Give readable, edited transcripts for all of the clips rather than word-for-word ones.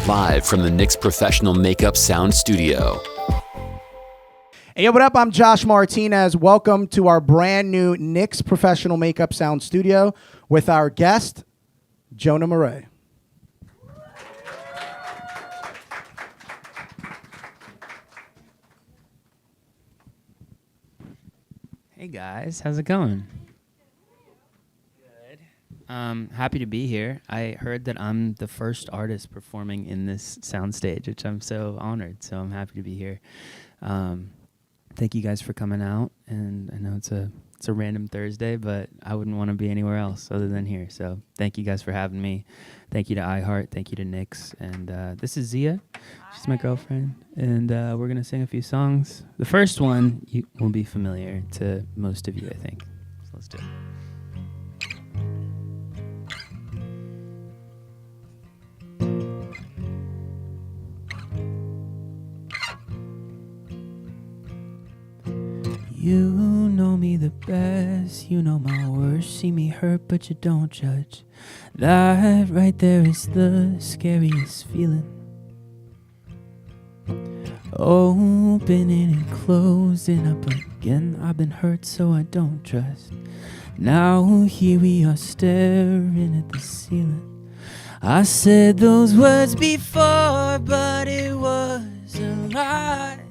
live from the NYX Professional Makeup Sound Studio. Hey, what up? I'm Josh Martinez. Welcome to our brand new NYX Professional Makeup Sound Studio with our guest, Jonah Marais. Hey guys, how's it going? Good. Happy to be here. I heard that I'm the first artist performing in this soundstage, which I'm so honored. So I'm happy to be here. Thank you guys for coming out. And I know it's a random Thursday, but I wouldn't want to be anywhere else other than here. So thank you guys for having me. Thank you to iHeart. Thank you to NYX. And this is Zia. She's my girlfriend. And we're going to sing a few songs. The first one will be familiar to most of you, I think. So let's do it. You know me the best, you know my worst. See me hurt, but you don't judge. That right there is the scariest feeling. Opening and closing up again. I've been hurt, so I don't trust. Now here we are staring at the ceiling. I said those words before, but it was a lie.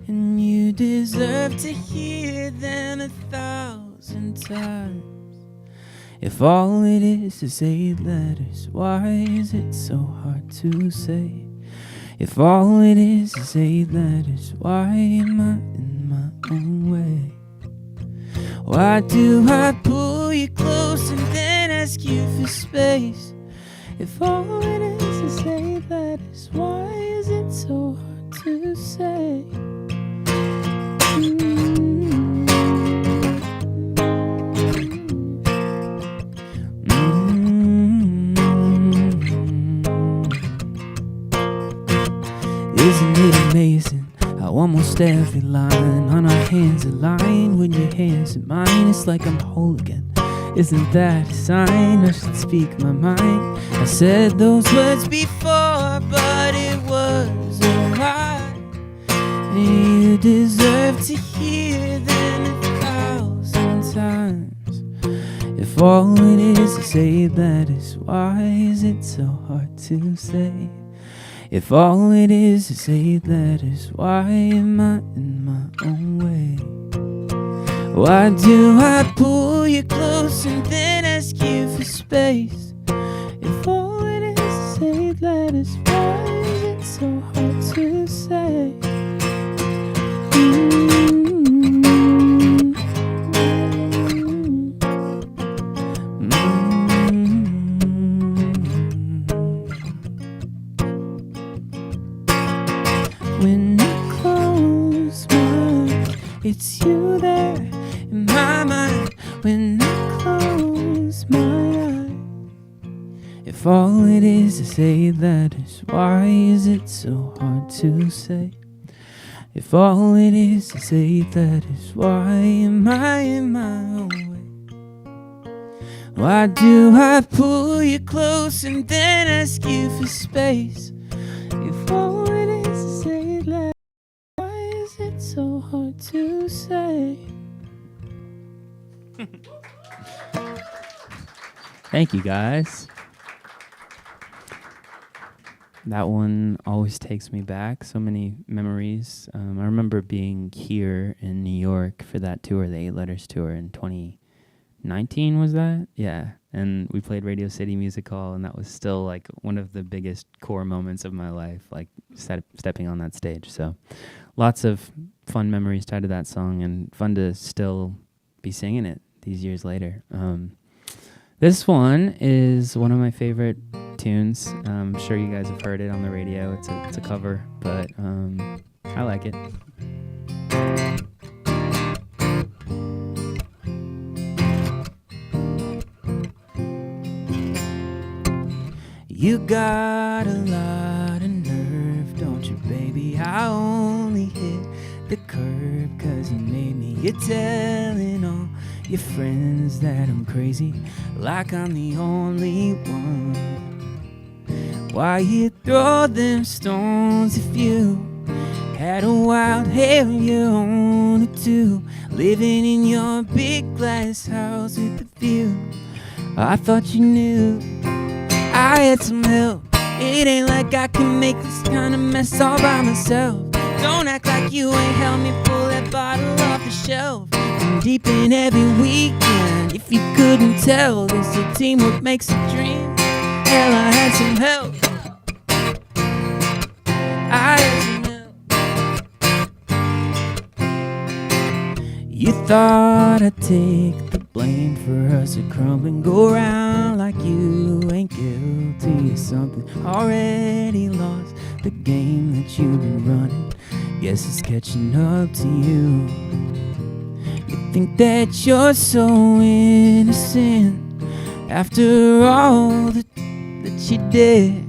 And you deserve to hear them 1,000 times. If all it is 8 letters, why is it so hard to say? If all it is 8 letters, why am I in my own way? Why do I pull you close and then ask you for space? If all it is 8 letters, why is it so hard to say? Isn't it amazing how almost every line on our hands align? When your hands are mine, it's like I'm whole again. Isn't that a sign? I should speak my mind. I said those words before, but it was a lie. And you deserve to hear them 1,000 times. If all it is 8 letters, why is it so hard to say? If all it is 8 letters, why am I in my own way? Why do I pull you close and then ask you for space? If all it is 8 letters, why is it so hard to say? When I close my eyes, it's you there in my mind. When I close my eyes, if all it is 8 letters, why is it so hard to say? If all it is 8 letters, why am I in my own way? Why do I pull you close and then ask you for space? If all it is 8 letters, why is it so hard to say? Thank you, guys. That one always takes me back. So many memories. I remember being here in New York for that tour, the 8 Letters tour in 2019, was that? Yeah. And we played Radio City Music Hall, and that was still like one of the biggest core moments of my life, like stepping on that stage. So lots of fun memories tied to that song, and fun to still be singing it these years later. This one is one of my favorite tunes. I'm sure you guys have heard it on the radio. It's a cover, but I like it. You got a lot of nerve, don't you, baby? I only hit the curb 'cause you made me. You're telling all your friends that I'm crazy, like I'm the only one. Why you throw them stones if you had a wild hair of your own or two, living in your big glass house with a view? I thought you knew I had some help. It ain't like I can make this kind of mess all by myself. Don't act like you ain't helped me pull that bottle off the shelf. And deep in every weekend, if you couldn't tell, there's a teamwork makes a dream. Hell, I had some help. I had some help. You thought I'd take the blame for us to crumble and go around like you ain't guilty of something already lost. The game that you've been running, guess it's catching up to you. You think that you're so innocent after all that you did.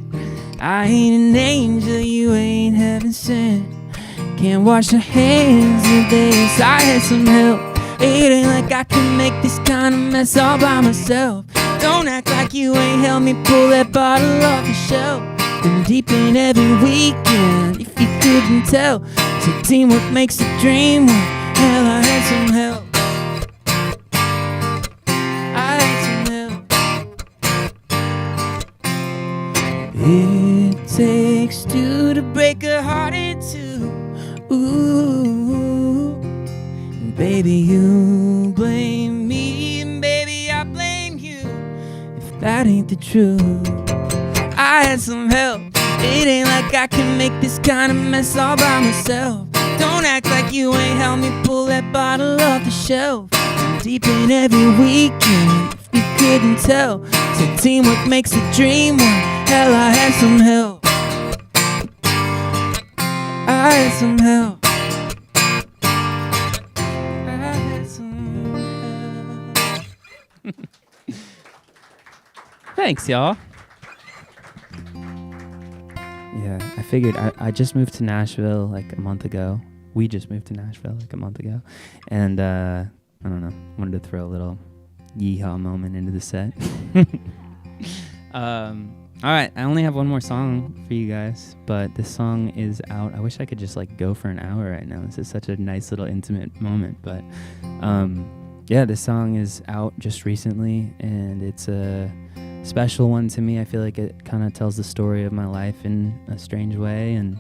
I ain't an angel, you ain't heaven sent. Can't wash your hands of this. I had some help. It ain't like I can make this kind of mess all by myself. Don't act like you ain't helped me pull that bottle off the shelf. Been deep in every weekend, if you couldn't tell. So teamwork makes the dream work. Hell, I had some help. I had some help. It takes two to break a heart in two. Ooh, and baby, you blame me, and baby, I blame you. If that ain't the truth, I had some help. It ain't like I can make this kind of mess all by myself. Don't act like you ain't helped me pull that bottle off the shelf. I'm deep in every weekend, if you couldn't tell. So teamwork makes the dream work. Hell, I had some help. I had some help. I had some help. Thanks, y'all. Yeah, I figured I just moved to Nashville like a month ago. We just moved to Nashville like a month ago. And I don't know, wanted to throw a little yeehaw moment into the set. All right, I only have one more song for you guys, but this song is out. I wish I could just like go for an hour right now. This is such a nice little intimate moment, but yeah, this song is out just recently, and it's a special one to me. I feel like it kind of tells the story of my life in a strange way, and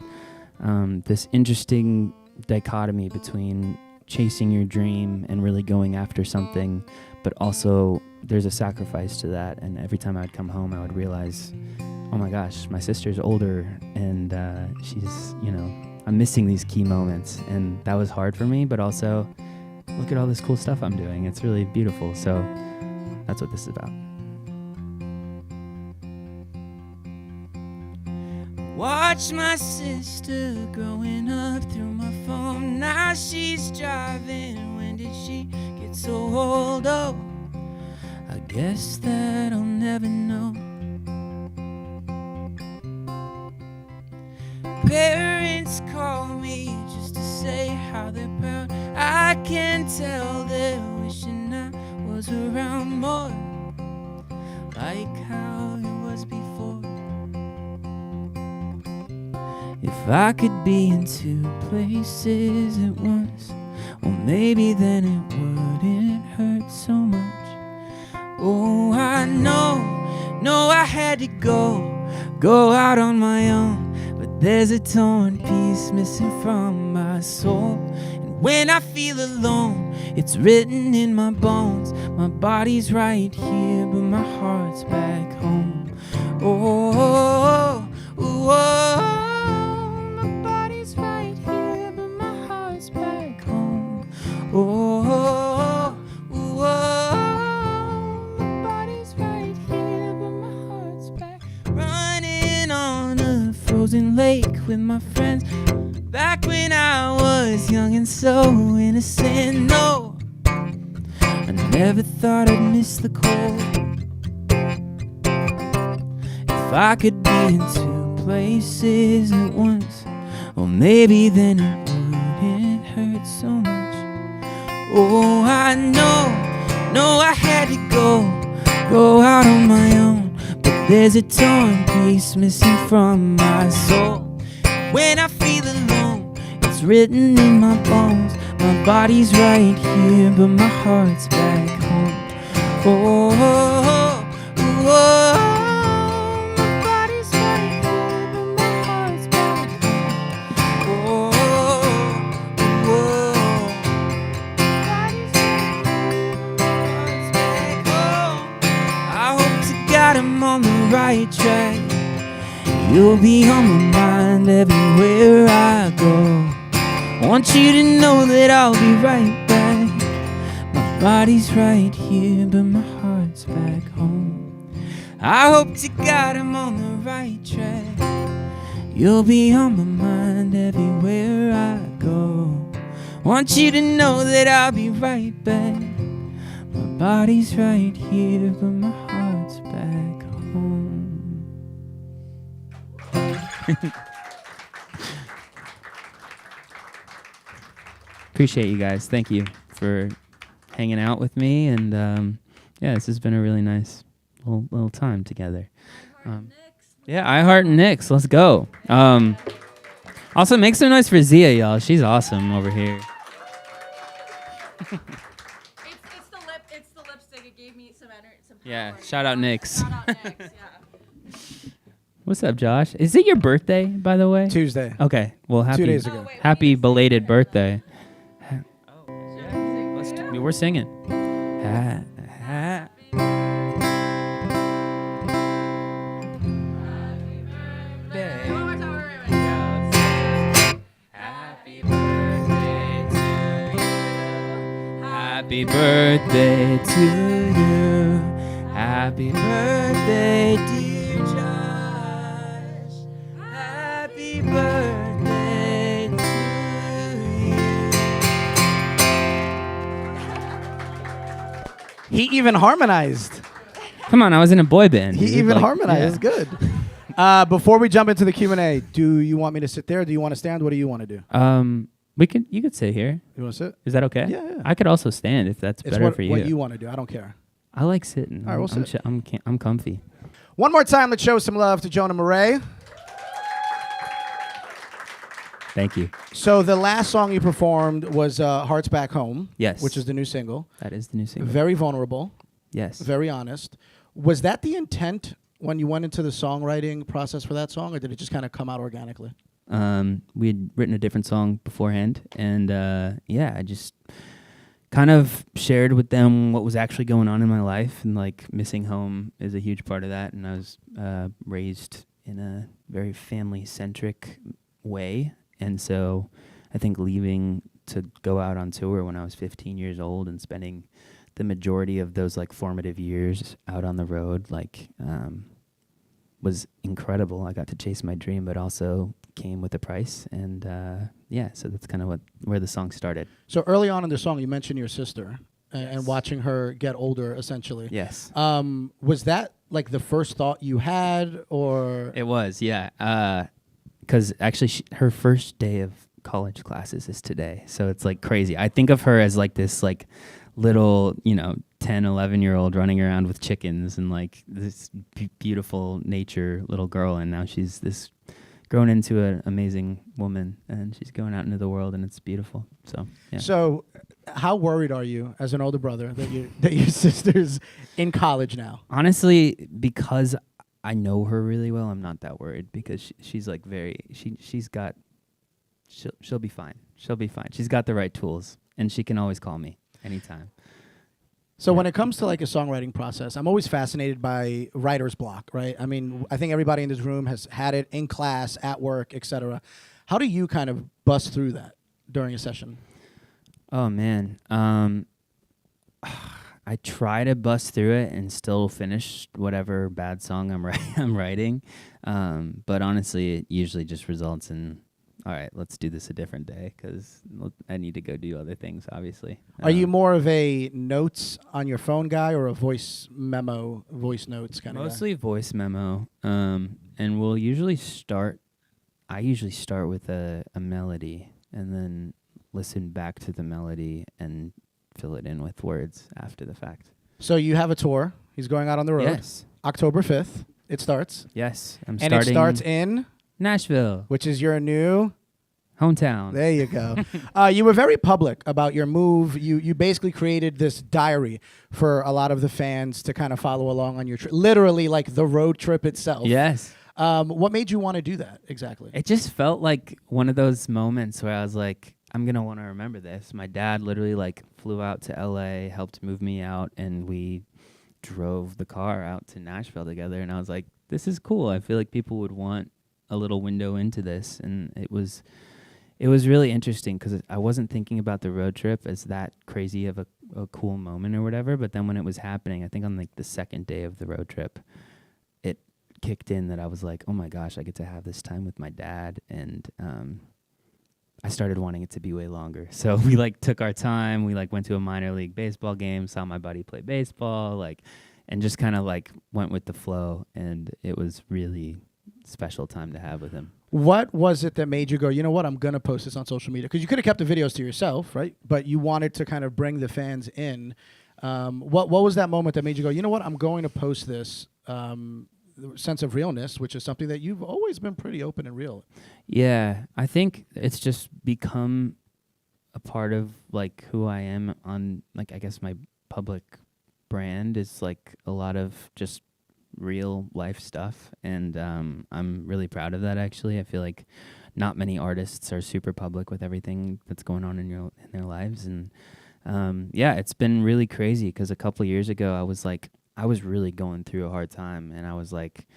this interesting dichotomy between chasing your dream and really going after something, but also there's a sacrifice to that. And every time I would come home, I would realize, oh my gosh, my sister's older, and she's, I'm missing these key moments, and that was hard for me, but also look at all this cool stuff I'm doing. It's really beautiful. So that's what this is about. Watch my sister growing up through my phone. Now she's driving. When did she get so old? Oh, I guess that I'll never know. Parents call me just to say how they're proud. I can tell they're wishing I was around more, like how it was before. If I could be in two places at once, well, maybe then it wouldn't hurt so much. Oh, I know I had to go out on my own, but there's a torn piece missing from my soul. And when I feel alone, it's written in my bones. My body's right here, but my heart's back home. Oh, oh, oh. Oh, oh, oh, my body's right here, but my heart's back. Running on a frozen lake with my friends, back when I was young and so innocent. No, I never thought I'd miss the cold. If I could be in two places at once, well, maybe then it wouldn't hurt so much. Oh, I know I had to go out on my own, but There's a torn piece missing from my soul. When I feel alone, it's written in my bones. My body's right here, but my heart's back home. Oh, oh, oh, oh. My body's right here, but my heart's back home. Oh, oh, oh. I hope to God I'm on the right track. You'll be on my mind everywhere I go. Want you to know that I'll be right back. My body's right here, but my heart's back home. I hope to God I'm on the right track. You'll be on my mind everywhere I go. Want you to know that I'll be right back. My body's right here, but my heart's back home. Appreciate you guys. Thank you for hanging out with me. And yeah, this has been a really nice little time together. Yeah, I heart NYX. Let's go. Also, make some noise for Zia, y'all. She's awesome over here. It's the lipstick. It gave me some energy. Yeah, shout out NYX. Shout out NYX, yeah. What's up, Josh? Is it your birthday, by the way? Tuesday. Okay. Well, happy 2 days ago. happy belated birthday. We're singing. Happy birthday to you. Happy birthday, dear Josh. Happy birthday to you. He even harmonized. Come on, I was in a boy band. He dude. even Like, harmonized. yeah. Good. Before we jump into the Q&A, do you want me to sit there? Do you want to stand? What do you want to do? You could sit here. You want to sit? Is that okay? Yeah. I could also stand if that's It's better what, for you. what you want to do. I don't care. I like sitting. All right, we'll sit. I'm comfy. One more time, let's show some love to Jonah Marais. Thank you. So the last song you performed was Hearts Back Home. Yes. Which is the new single. That is the new single. Very vulnerable. Yes. Very honest. Was that the intent when you went into the songwriting process for that song, or did it just kind of come out organically? We had written a different song beforehand, and yeah, I just kind of shared with them what was actually going on in my life, and like missing home is a huge part of that. And I was raised in a very family-centric way, and so I think leaving to go out on tour when I was 15 years old and spending the majority of those like formative years out on the road, like was incredible. I got to chase my dream, but also came with a price. And yeah, so that's kind of where the song started. So early on in the song, you mentioned your sister Yes. and watching her get older, essentially. Yes. Was that like the first thought you had, or? It was, yeah. Because actually, her first day of college classes is today. So it's like crazy. I think of her as like this like little, 10, 11-year-old running around with chickens and like this beautiful nature little girl. And now she's this grown into an amazing woman, and she's going out into the world, and it's beautiful. So, yeah. So how worried are you as an older brother that your sister's in college now? Honestly, because I know her really well, I'm not that worried, because she's like she'll be fine. She'll be fine. She's got the right tools, and she can always call me anytime. So when it comes to like a songwriting process, I'm always fascinated by writer's block, right? I mean, I think everybody in this room has had it in class, at work, etc. How do you kind of bust through that during a session? Oh man, I try to bust through it and still finish whatever bad song I'm writing, but honestly, it usually just results in, all right, let's do this a different day, because I need to go do other things, obviously. Are you more of a notes on your phone guy, or a voice memo, voice notes kind of guy? Mostly voice memo, and I usually start with a melody, and then listen back to the melody and fill it in with words after the fact. So you have a tour. He's going out on the road. Yes. October 5th It starts. Yes, I'm And starting. it starts in, Nashville, which is your new. hometown. There you go. You were very public about your move. You basically created this diary for a lot of the fans to kind of follow along on your trip. Literally, like the road trip itself. Yes. What made you want to do that exactly? It just felt like one of those moments where I was like, I'm going to want to remember this. My dad literally like flew out to LA, helped move me out, and we drove the car out to Nashville together. And I was like, this is cool. I feel like people would want a little window into this. And it was really interesting because I wasn't thinking about the road trip as that crazy of a cool moment or whatever. But then when it was happening, I think on like the second day of the road trip, it kicked in that I was like, oh my gosh, I get to have this time with my dad. And I started wanting it to be way longer. So we like took our time. We like went to a minor league baseball game, saw my buddy play baseball, like, and just kind of like went with the flow. And it was really special time to have with him. What was it that made you go, you know what, I'm going to post this on social media? Because you could have kept the videos to yourself, right? But you wanted to kind of bring the fans in. What was that moment that made you go, you know what, I'm going to post this? Sense of realness, which is something that you've always been pretty open and real. Yeah, I think it's just become a part of like who I am on, like, I guess my public brand is like a lot of just real life stuff, and I'm really proud of that. Actually, I feel like not many artists are super public with everything that's going on in their lives, and yeah, it's been really crazy because a couple years ago I was really going through a hard time, and I was like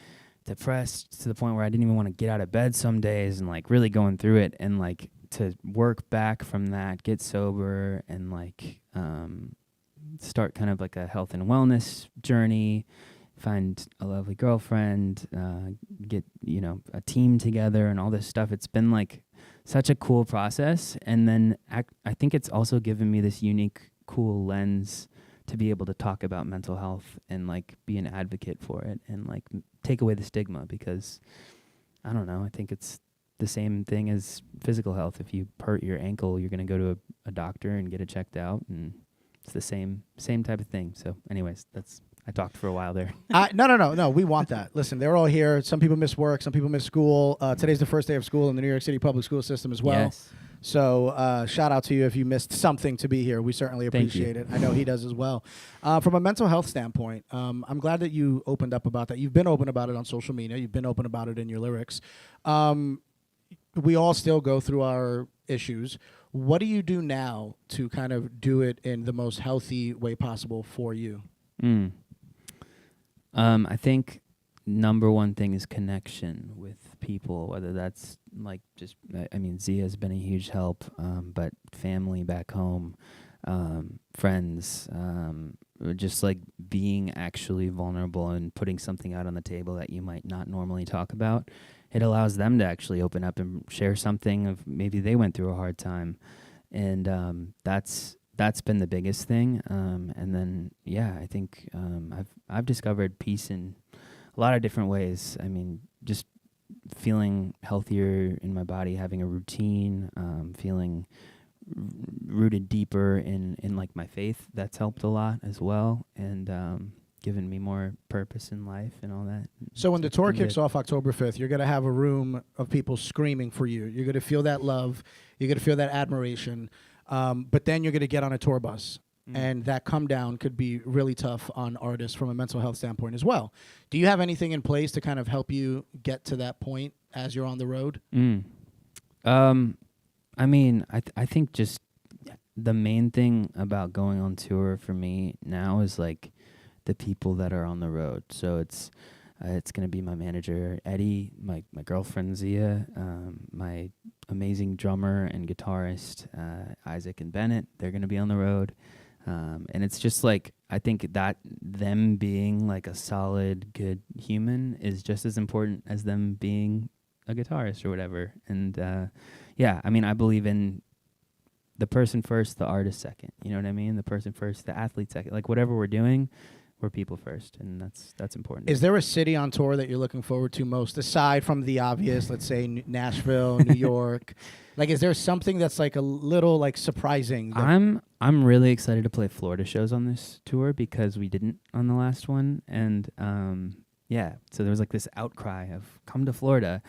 depressed to the point where I didn't even want to get out of bed some days, and like really going through it, and like to work back from that, get sober, and like start kind of like a health and wellness journey, find a lovely girlfriend, get, you know, a team together and all this stuff. It's been like such a cool process. And then I think it's also given me this unique, cool lens to be able to talk about mental health and like be an advocate for it and like take away the stigma, because I don't know, I think it's the same thing as physical health. If you hurt your ankle, you're going to go to a doctor and get it checked out, and it's the same type of thing. So anyways, I talked for a while there. No. We want that. Listen, they're all here. Some people miss work. Some people miss school. Today's the first day of school in the New York City public school system as well. Yes. So shout out to you if you missed something to be here. We certainly appreciate it. I know he does as well. From a mental health standpoint, I'm glad that you opened up about that. You've been open about it on social media. You've been open about it in your lyrics. We all still go through our issues. What do you do now to kind of do it in the most healthy way possible for you? I think number one thing is connection with people, whether that's like just, I mean, Zia has been a huge help, but family back home, friends, just like being actually vulnerable and putting something out on the table that you might not normally talk about. It allows them to actually open up and share something of maybe they went through a hard time. And that's been the biggest thing. And then, yeah, I think I've discovered peace in a lot of different ways. I mean, just feeling healthier in my body, having a routine, feeling rooted deeper in like my faith. That's helped a lot as well, and given me more purpose in life and all that. So when the tour kicks off October 5th, you're going to have a room of people screaming for you. You're going to feel that love. You're going to feel that admiration. But then you're going to get on a tour bus. And that come down could be really tough on artists from a mental health standpoint as well. Do you have anything in place to kind of help you get to that point as you're on the road? I mean, I think just the main thing about going on tour for me now is like the people that are on the road. So it's going to be my manager, Eddie, my girlfriend, Zia, my amazing drummer and guitarist, Isaac and Bennett. They're going to be on the road. And it's just like, I think that them being like a solid, good human is just as important as them being a guitarist or whatever. And yeah, I mean, I believe in the person first, the artist second. You know what I mean? The person first, the athlete second. Like whatever we're doing, we're people first, and that's important. Is there a city on tour that you're looking forward to most, aside from the obvious, let's say Nashville, New York? Like, is there something that's like a little like surprising? I'm really excited to play Florida shows on this tour because we didn't on the last one, and So there was like this outcry of come to Florida.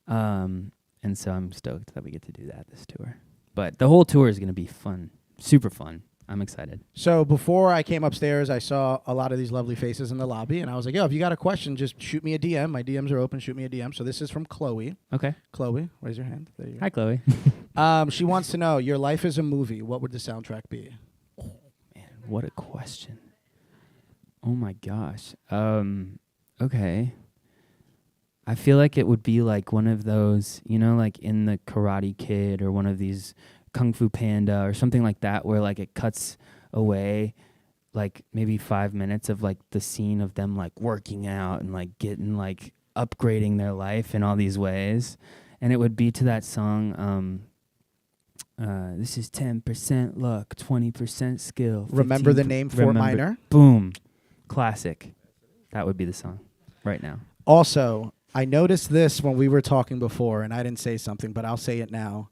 And so I'm stoked that we get to do that this tour. But the whole tour is going to be fun, super fun. I'm excited. So before I came upstairs, I saw a lot of these lovely faces in the lobby, and I was like, yo, if you got a question, just shoot me a DM. My DMs are open. Shoot me a DM. So this is from Chloe. Okay. Chloe, raise your hand. There you go. Hi, Chloe. She wants to know, your life is a movie. What would the soundtrack be? Man, what a question. Oh, my gosh. Okay. I feel like it would be like one of those, like in the Karate Kid or one of these Kung Fu Panda or something like that, where like it cuts away like maybe 5 minutes of like the scene of them like working out and like getting like upgrading their life in all these ways. And it would be to that song, this is 10% luck, 20% skill. Remember the name Fort Minor? Boom. Classic. That would be the song right now. Also, I noticed this when we were talking before, and I didn't say something, but I'll say it now.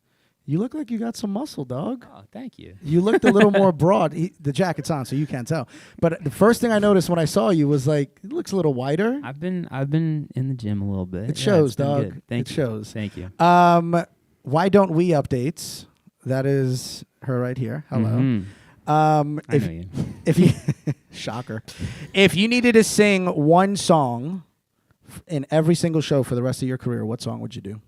You look like you got some muscle, dog. Oh, thank you. You looked a little more broad. The jacket's on, so you can't tell. But the first thing I noticed when I saw you was like, it looks a little wider. I've been in the gym a little bit. It shows, it's been dog. good. Thank it you. shows. Thank you. Why don't we updates? That is her right here. Hello. Mm-hmm. I know you. If you shocker, if you needed to sing one song in every single show for the rest of your career, what song would you do?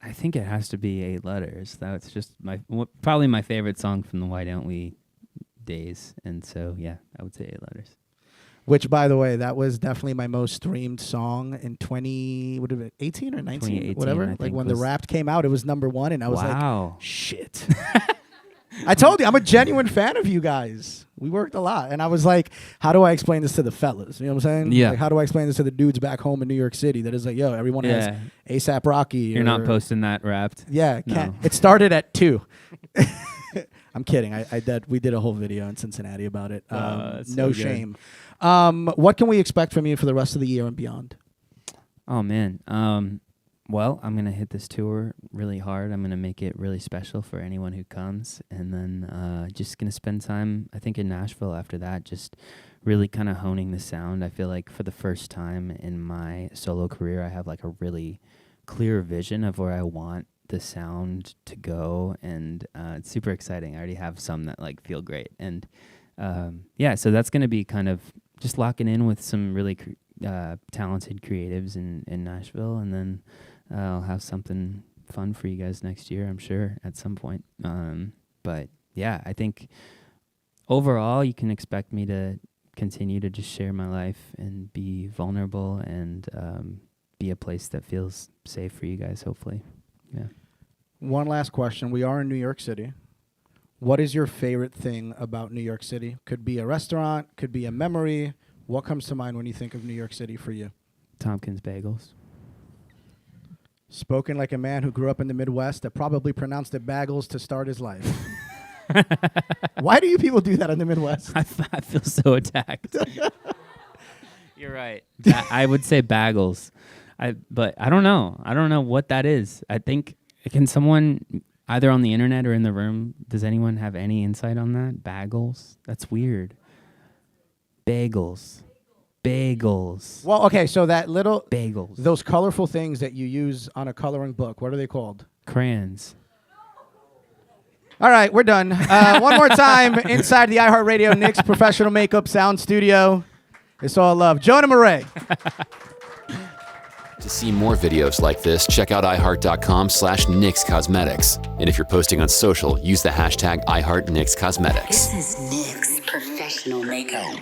I think it has to be 8 Letters. That's just probably my favorite song from the Why Don't We days. And so, yeah, I would say 8 Letters. Which, by the way, that was definitely my most streamed song in 2018 or 19, whatever. Like when the Wrapped came out, it was #1, and I was like, shit. I told you, I'm a genuine fan of you guys. We worked a lot. And I was like, how do I explain this to the fellas? You know what I'm saying? Yeah. Like, how do I explain this to the dudes back home in New York City that is like, yo, everyone has ASAP Rocky. You're not posting that Wrapped? Yeah. No. It started at 2. I'm kidding. We did a whole video in Cincinnati about it. No shame. What can we expect from you for the rest of the year and beyond? Oh, man. Well, I'm going to hit this tour really hard. I'm going to make it really special for anyone who comes. And then just going to spend time, I think, in Nashville after that, just really kind of honing the sound. I feel like for the first time in my solo career, I have like a really clear vision of where I want the sound to go. And it's super exciting. I already have some that like feel great. And so that's going to be kind of just locking in with some really talented creatives in Nashville. And then I'll have something fun for you guys next year, I'm sure, at some point. But yeah, I think overall you can expect me to continue to just share my life and be vulnerable and be a place that feels safe for you guys, hopefully. Yeah. One last question. We are in New York City. What is your favorite thing about New York City? Could be a restaurant, could be a memory. What comes to mind when you think of New York City for you? Tompkins Bagels. Spoken like a man who grew up in the Midwest that probably pronounced it bagels to start his life. Why do you people do that in the Midwest? I feel so attacked. You're right. I would say bagels. But I don't know. I don't know what that is. I think, can someone, either on the internet or in the room, does anyone have any insight on that? Bagels? That's weird. Bagels. Well, okay, so that little... Bagels. Those colorful things that you use on a coloring book, what are they called? Crayons. All right, we're done. One more time, inside the iHeartRadio NYX Professional Makeup Sound Studio. It's all love. Jonah Marais. To see more videos like this, check out iHeart.com/NYX Cosmetics. And if you're posting on social, use the hashtag iHeartNYX Cosmetics. This is NYX Professional Makeup.